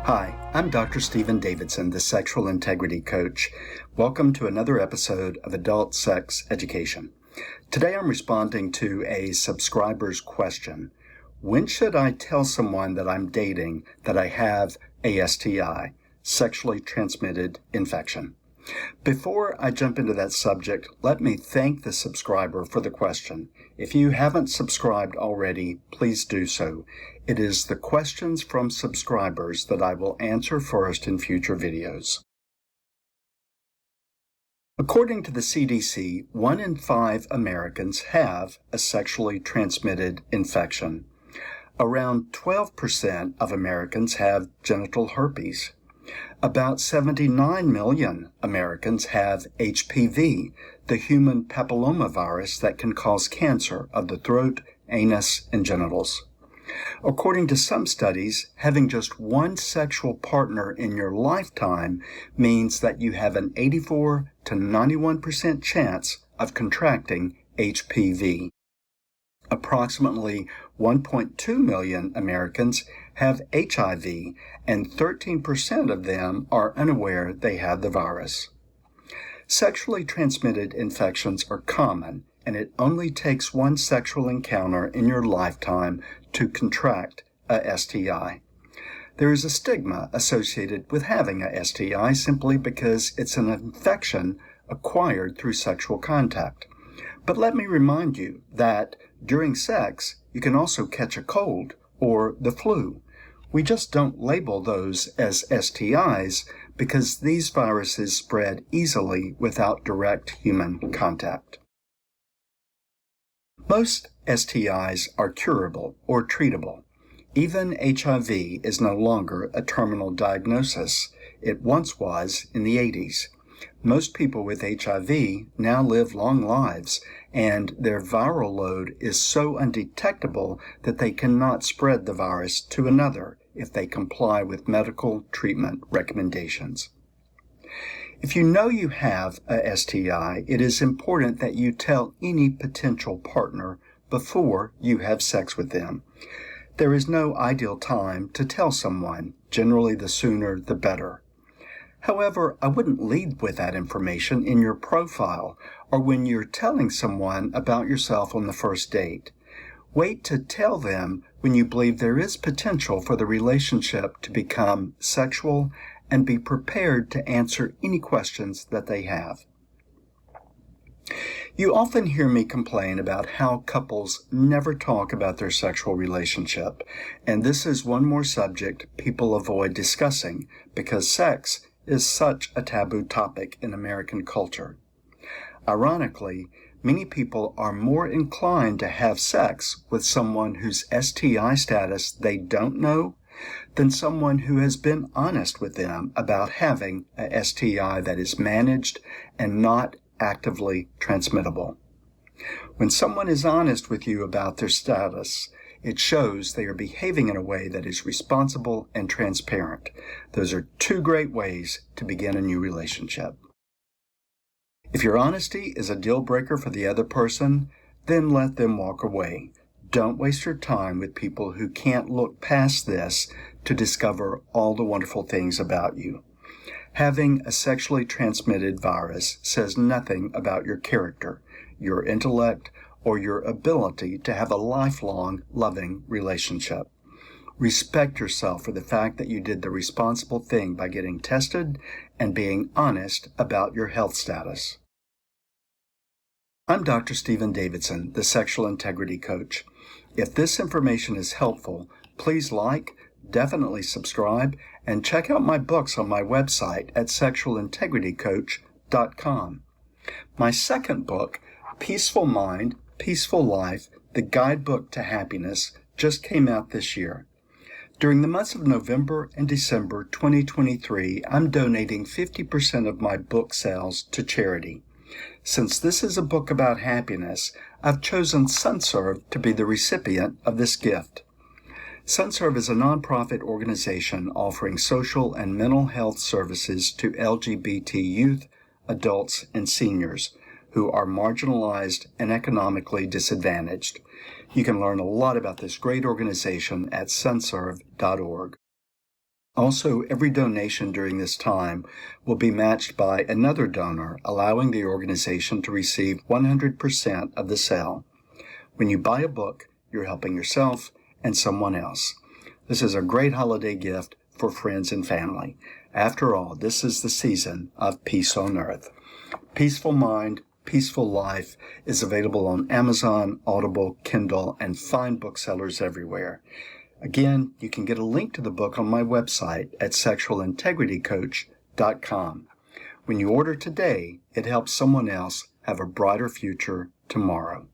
Hi, I'm Dr. Stephen Davidson, the Sexual Integrity Coach. Welcome to another episode of Adult Sex Education. Today I'm responding to a subscriber's question. When should I tell someone that I'm dating that I have a STI, sexually transmitted infection? Before I jump into that subject, let me thank the subscriber for the question. If you haven't subscribed already, please do so. It is the questions from subscribers that I will answer first in future videos. According to the CDC, 1 in 5 Americans have a sexually transmitted infection. Around 12% of Americans have genital herpes. About 79 million Americans have HPV, the human papillomavirus that can cause cancer of the throat, anus, and genitals. According to some studies, having just one sexual partner in your lifetime means that you have an 84 to 91% chance of contracting HPV. Approximately 1.2 million Americans have HIV, and 13% of them are unaware they have the virus. Sexually transmitted infections are common, and it only takes one sexual encounter in your lifetime to contract a STI. There is a stigma associated with having a STI simply because it's an infection acquired through sexual contact. But let me remind you that during sex, you can also catch a cold or the flu. We just don't label those as STIs because these viruses spread easily without direct human contact. Most STIs are curable or treatable. Even HIV is no longer a terminal diagnosis. It once was in the 80s. Most people with HIV now live long lives, and their viral load is so undetectable that they cannot spread the virus to another if they comply with medical treatment recommendations. If you know you have a STI, it is important that you tell any potential partner before you have sex with them. There is no ideal time to tell someone. Generally, the sooner the better. However, I wouldn't lead with that information in your profile or when you're telling someone about yourself on the first date. Wait to tell them when you believe there is potential for the relationship to become sexual, and be prepared to answer any questions that they have. You often hear me complain about how couples never talk about their sexual relationship, and this is one more subject people avoid discussing because sex is such a taboo topic in American culture. Ironically, many people are more inclined to have sex with someone whose STI status they don't know than someone who has been honest with them about having a STI that is managed and not actively transmittable. When someone is honest with you about their status, it shows they are behaving in a way that is responsible and transparent. Those are two great ways to begin a new relationship. If your honesty is a deal breaker for the other person, then let them walk away. Don't waste your time with people who can't look past this to discover all the wonderful things about you. Having a sexually transmitted virus says nothing about your character, your intellect, or your ability to have a lifelong, loving relationship. Respect yourself for the fact that you did the responsible thing by getting tested and being honest about your health status. I'm Dr. Stephen Davidson, the Sexual Integrity Coach. If this information is helpful, please like, definitely subscribe, and check out my books on my website at sexualintegritycoach.com. My second book, Peaceful Mind, Peaceful Life, The Guidebook to Happiness, just came out this year. During the months of November and December 2023, I'm donating 50% of my book sales to charity. Since this is a book about happiness, I've chosen SunServe to be the recipient of this gift. SunServe is a nonprofit organization offering social and mental health services to LGBT youth, adults, and seniors who are marginalized and economically disadvantaged. You can learn a lot about this great organization at sunserve.org. Also, every donation during this time will be matched by another donor, allowing the organization to receive 100% of the sale. When you buy a book, you're helping yourself and someone else. This is a great holiday gift for friends and family. After all, this is the season of peace on earth. Peaceful Mind, Peaceful Life is available on Amazon, Audible, Kindle, and fine booksellers everywhere. Again, you can get a link to the book on my website at sexualintegritycoach.com. When you order today, it helps someone else have a brighter future tomorrow.